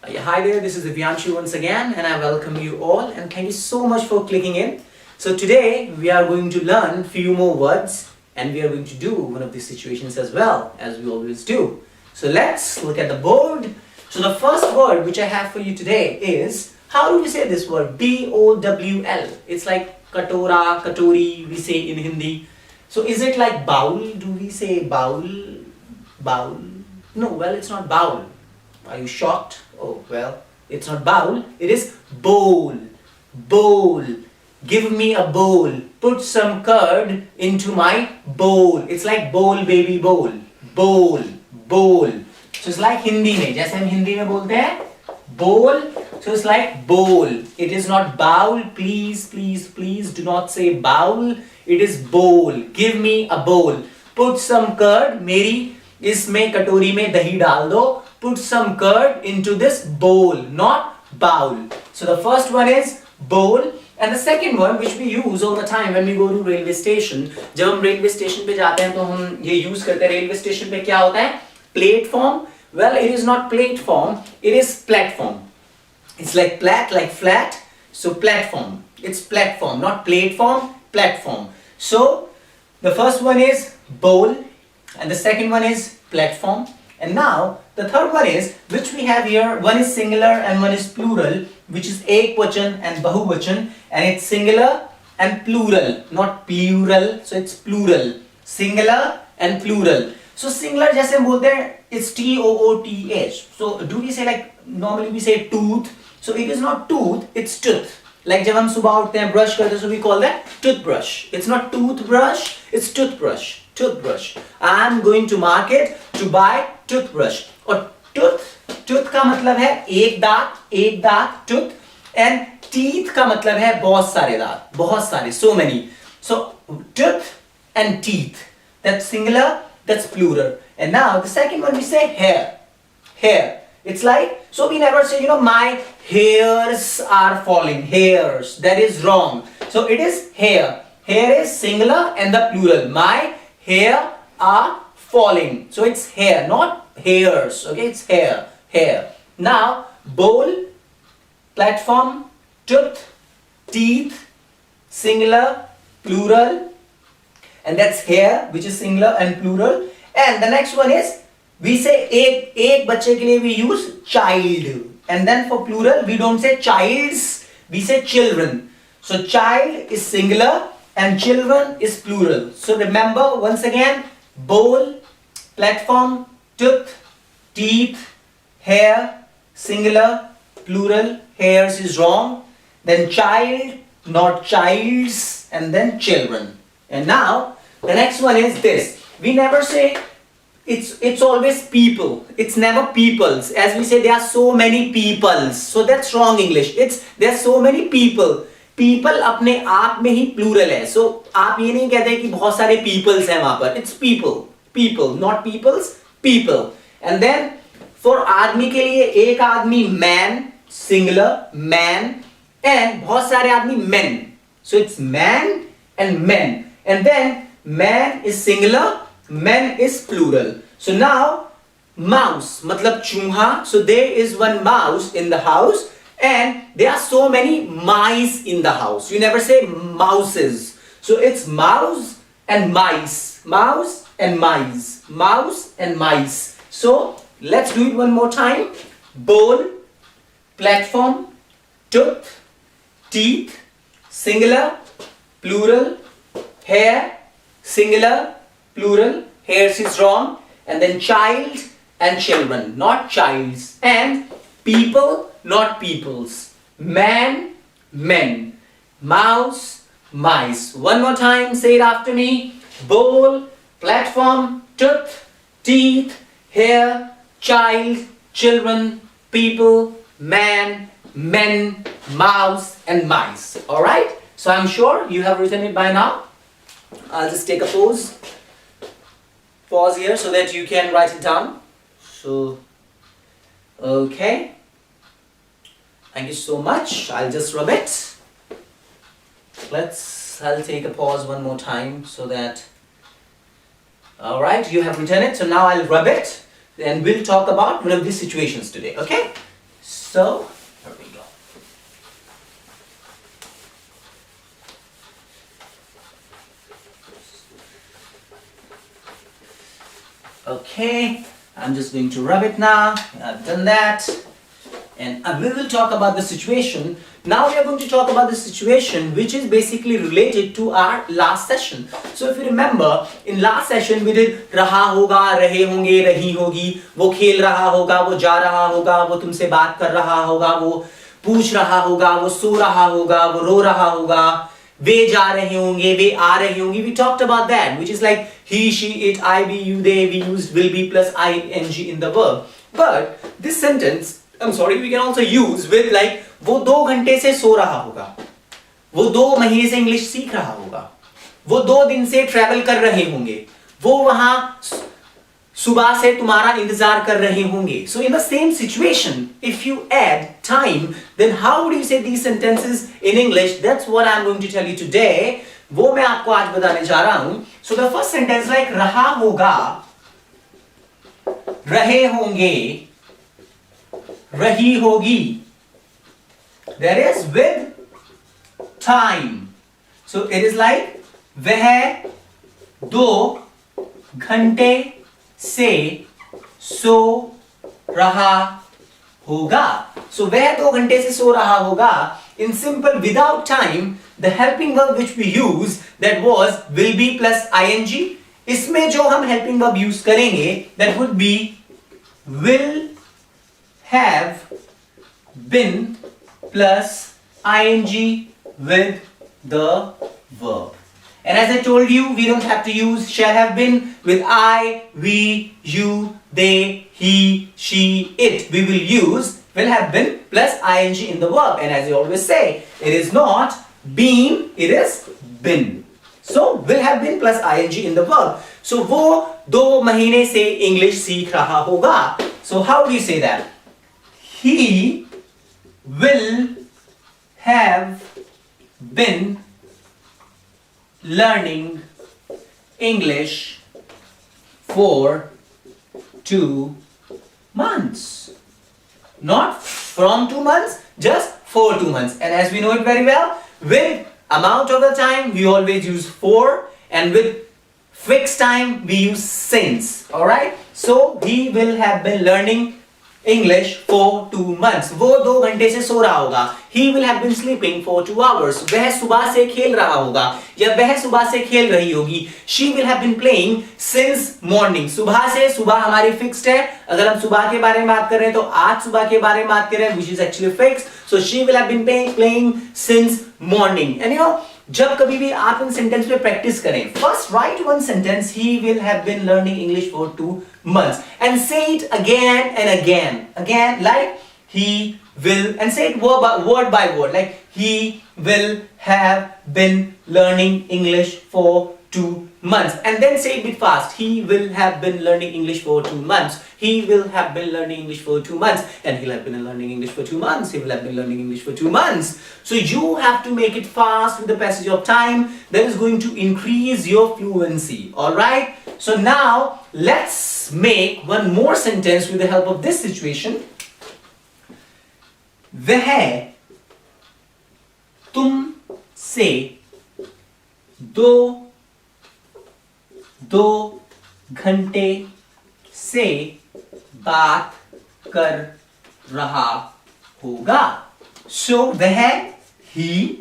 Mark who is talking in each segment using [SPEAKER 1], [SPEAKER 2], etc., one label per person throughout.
[SPEAKER 1] Yeah, hi there, this is Divyanshu once again, and I welcome you all and thank you so much for clicking in. So today we are going to learn few more words and we are going to do one of these situations as well, as we always do. So let's look at the board. So the first word which I have for you today is, how do we say this word? B-O-W-L. It's like katora, katori, we say in Hindi. So is it like bowl? Do we say bowl? Bowl? No, well, it's not bowl. Are you shocked? Oh, well, it's not bowl, it is bowl. Bowl. Give me a bowl. Put some curd into my bowl. It's like bowl, baby, bowl. Bowl. Bowl. So it's like Hindi में, जैसे हम हिंदी में बोलते हैं bowl, so it's like bowl. It is not bowl. Please, please, please do not say bowl. It is bowl. Give me a bowl. Put some curd. मेरी इसमें कटोरी में दही डाल दो. Put some curd into this bowl, not bowl. So the first one is bowl, and the second one which we use all the time when we go to railway station. जब हम railway station पे जाते हैं तो हम ये use करते हैं. Railway station पे क्या होता है? Platform. Well, it is not platform. It is platform. It's like flat. So platform. It's platform, not platform. Platform. So the first one is bowl, and the second one is platform. And now the third one is, which we have here, one is singular and one is plural, which is ekvachan and bahuvachan, and it's singular and plural, not plural, so it's plural. Singular and plural. So singular जैसे हम बोलते हैं, it's T-O-O-T-H. So do we say like, normally we say tooth, so it is not tooth, it's tooth. Like जब हम सुबह उठते हैं brush करते हैं, so we call that toothbrush. It's not toothbrush, it's toothbrush. Toothbrush. I am going to market to buy toothbrush. और tooth का मतलब है एक दांत tooth, and teeth का मतलब है बहुत सारे दांत, बहुत सारे, so many. So tooth and teeth, that's singular, that's plural. And now the second one we say hair. Hair. It's like, so we never say, my hairs are falling. Hairs. That is wrong. So it is hair. Hair is singular and the plural. My hair are falling. So it's hair, not hairs. Okay, it's hair. Hair. Now, bowl, platform, tooth, teeth, singular, plural, and that's hair, which is singular and plural. And the next one is, we say एक बच्चे के लिए we use child, and then for plural we don't say childs, we say children. So child is singular and children is plural. So remember once again, bowl, platform, tooth, teeth, hair, singular, plural, hairs is wrong, then child, not childs, and then children. And now the next one is this. We never say it's always people. It's never peoples. As we say, there are so many peoples. So that's wrong English. There are so many people. People अपने आप में ही plural है. So आप ये नहीं कहते कि बहुत सारे peoples हैं वहाँ पर. It's people. People, not peoples. People. And then for आदमी के लिए एक आदमी man, singular, man, and बहुत सारे आदमी men. So it's man and men. And then man is singular, men is plural. So now mouse मतलब चूहा. So there is one mouse in the house, and there are so many mice in the house. You never say mouses. So it's mouse and mice. Mouse and mice. Mouse and mice. So let's do it one more time. Bowl, platform, tooth, teeth, singular, plural, hair, singular, plural, hairs is wrong, and then child and children, not childs, and people, not peoples, man, men, mouse, mice. One more time, say it after me. Bowl, platform, tooth, teeth, hair, child, children, people, man, men, mouse, and mice. Alright? So I'm sure you have written it by now. I'll just take a pause here so that you can write it down. So, okay. Thank you so much. I'll just rub it. I'll take a pause one more time so that, alright, you have written it. So now I'll rub it and we'll talk about one of these situations today, okay? So here we go. Okay, I'm just going to rub it now. I've done that. And we will talk about the situation. Now we are going to talk about the situation which is basically related to our last session. So if you remember, in last session we did रहा होगा, रहे होंगे, रही होगी, वो खेल रहा होगा, वो जा रहा होगा, वो तुमसे बात कर रहा होगा, वो पूछ रहा होगा, वो सो रहा होगा, वो रो रहा होगा, वे जा रहे होंगे, वे आ रहे होंगे. We talked about that, which is like he, she, it, I, we, you, they. We used will be plus ing in the verb. But this sentence, I'm sorry, we can also use with like वो 2 घंटे से सो रहा होगा, वो 2 महीने से English सीख रहा होगा, वो 2 दिन से ट्रैवल कर रहे होंगे, वो वहां सुबह से तुम्हारा इंतजार कर रहे होंगे. So in the same situation, if you add time, then how would you say these sentences in English? That's what I'm going to tell you today. वो मैं आपको आज बताने जा रहा हूं. So the first sentence like रहा होगा, रहे होंगे, रही होगी. There is with time. So it is like वह 2 घंटे से सो रहा होगा. So वह 2 घंटे से सो रहा होगा. In simple without time, the helping verb which we use that was will be plus ing. इसमें जो हम helping verb use करेंगे that would be will have been plus ing with the verb. And as I told you, we don't have to use shall have been with I, we, you, they, he, she, it. We will use will have been plus ing in the verb. And as I always say, it is not been, it is been. So will have been plus ing in the verb. So वो 2 महीने से English सीख रहा होगा. So how do you say that? He will have been learning English for 2 months. Not from 2 months, just for 2 months. And as we know it very well, with amount of the time we always use for, and with fixed time we use since. Alright? So he will have been learning English for 2 months. वो 2 घंटे से सो रहा होगा. He will have been sleeping for 2 hours. वह सुबह से खेल रहा होगा या वह सुबह से खेल रही होगी. She will have been playing since morning. सुबह से, सुबह हमारी fixed है. अगर हम सुबह के बारे में बात कर रहे हैं तो आज सुबह के बारे में बात कर रहे हैं, which is actually fixed. So she will have been playing since morning. And you know, जब कभी भी आप इन सेंटेंस पे प्रैक्टिस करें, फर्स्ट राइट वन सेंटेंस ही will have been learning English for 2 months and say it again and again like he will, and say it word by word like he will have been learning English for 2 months, and then say it a bit fast. He will have been learning English for 2 months. He will have been learning English for 2 months, and he'll have been learning English for 2 months. He will have been learning English for 2 months. So you have to make it fast with the passage of time. That is going to increase your fluency. All right. So now let's make one more sentence with the help of this situation. वह तुम से 2 घंटे से बात कर रहा होगा. So वह he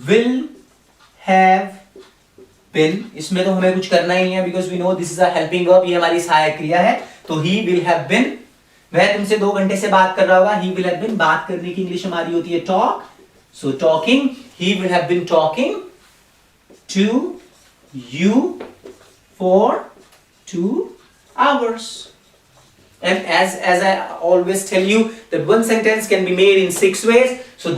[SPEAKER 1] will have been, इसमें तो हमें कुछ करना ही नहीं है because we know this is a helping verb. ये हमारी सहायक क्रिया है. तो he will have been, वह तुमसे 2 घंटे से बात कर रहा होगा. He will have been, बात करने की इंग्लिश हमारी होती है talk. So talking, he will have been talking to you for 2 hours. And as I always tell you that one sentence can be made in 6 ways. So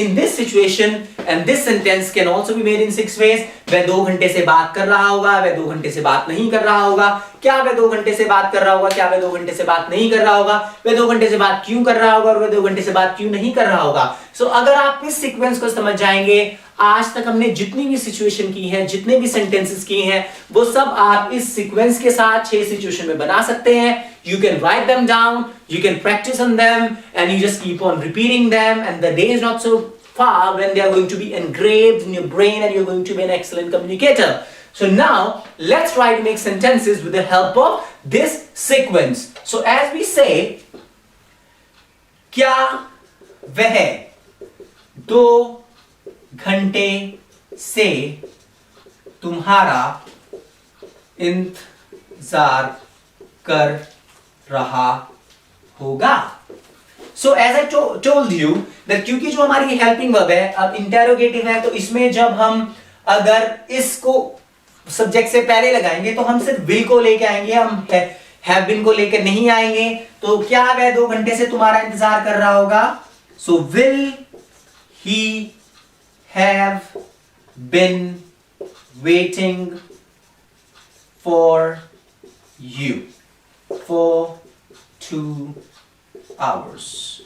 [SPEAKER 1] in this situation, and this sentence can also be made in 6 ways. वह 2 घंटे से बात कर रहा होगा, वह 2 घंटे से बात नहीं कर रहा होगा. क्या वह 2 घंटे से बात कर रहा होगा, क्या वह 2 घंटे से बात नहीं कर रहा होगा, वह 2 घंटे से बात क्यों कर रहा होगा और वह 2 घंटे से बात क्यों नहीं कर रहा होगा. So अगर आप इस सीक्वेंस को समझ जाएंगे, आज तक हमने जितनी भी सिचुएशन की है, जितने भी सेंटेंसेस किए हैं, वो सब आप इस सीक्वेंस के साथ 6 सिचुएशन में बना सकते हैं. You can write them down You can practice on them and you just keep on repeating them, and the day is not so far when they are going to be engraved in your brain and you're going to be an excellent communicator. So now let's try to make sentences with the help of this sequence. So as we say, क्या वह 2 घंटे से तुम्हारा इंतजार कर रहा होगा? So as I told you that क्योंकि जो हमारी helping verb है, अब interrogative है, तो इसमें जब हम अगर इसको सब्जेक्ट से पहले लगाएंगे तो हम सिर्फ will को लेके आएंगे, हम have been को लेकर नहीं आएंगे. तो क्या वह 2 घंटे से तुम्हारा इंतजार कर रहा होगा? So will he have been waiting for you for 2 hours?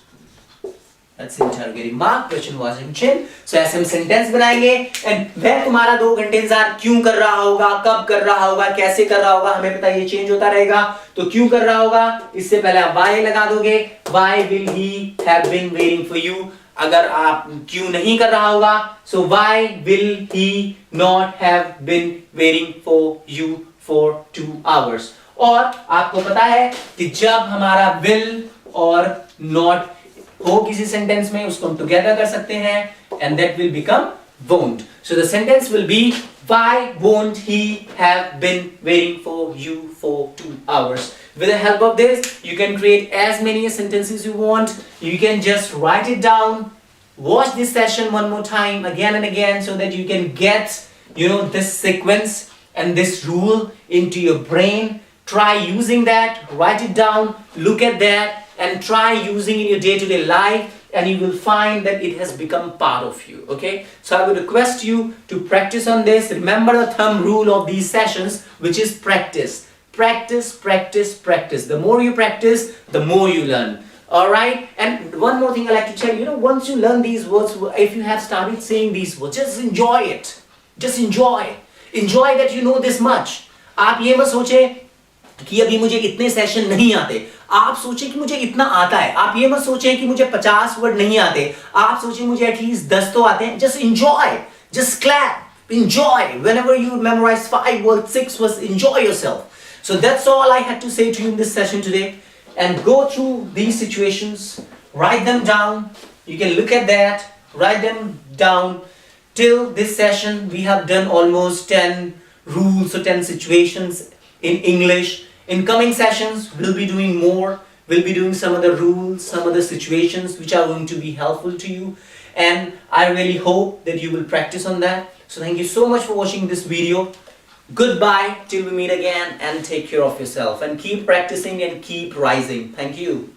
[SPEAKER 1] That's interrogative mark, question was in chin. So ऐसे हम सेंटेंस बनाएंगे, एंड वह तुम्हारा 2 घंटे इंतजार क्यों कर रहा होगा, कब कर रहा होगा, कैसे कर रहा होगा, हमें पता है ये चेंज होता रहेगा. तो क्यों कर रहा होगा, इससे पहले आप why लगा दोगे. Why will he have been waiting for you? अगर आप क्यों नहीं कर रहा होगा, so why will he not have been waiting for you for 2 hours? और आपको पता है कि जब हमारा will और not हो किसी सेंटेंस में, उसको हम टुगेदर कर सकते हैं, and that will become won't. So the sentence will be, why won't he have been waiting for you for 2 hours? With the help of this, you can create as many sentences you want. You can just write it down, watch this session one more time again and again, so that you can get, this sequence and this rule into your brain. Try using that, write it down, look at that, and try using in your day-to-day life, and you will find that it has become part of you. Okay, so I would request you to practice on this. Remember the thumb rule of these sessions, which is practice. Practice, practice, practice. The more you practice, the more you learn. Alright, and one more thing I like to tell you, once you learn these words, if you have started saying these words, just enjoy it. Just enjoy. Enjoy that you know this much. आप ये मत सोचे कि अभी मुझे इतने session नहीं आते, आप सोचें कि मुझे इतना आता है. आप ये मत सोचें कि मुझे 50 वर्ड नहीं आते, आप सोचें मुझे एटलीस्ट 10 तो आते हैं. Just enjoy, just clap, enjoy. Whenever you memorize 5 words, 6 words, enjoy yourself. So that's all I had to say to you in this session today. And go through these situations, write them down. You can look at that, write them down. Till this session, we have done almost 10 rules or 10 situations in English. In coming sessions, we'll be doing more. We'll be doing some other rules, some other situations which are going to be helpful to you. And I really hope that you will practice on that. So thank you so much for watching this video. Goodbye till we meet again, and take care of yourself and keep practicing and keep rising. Thank you.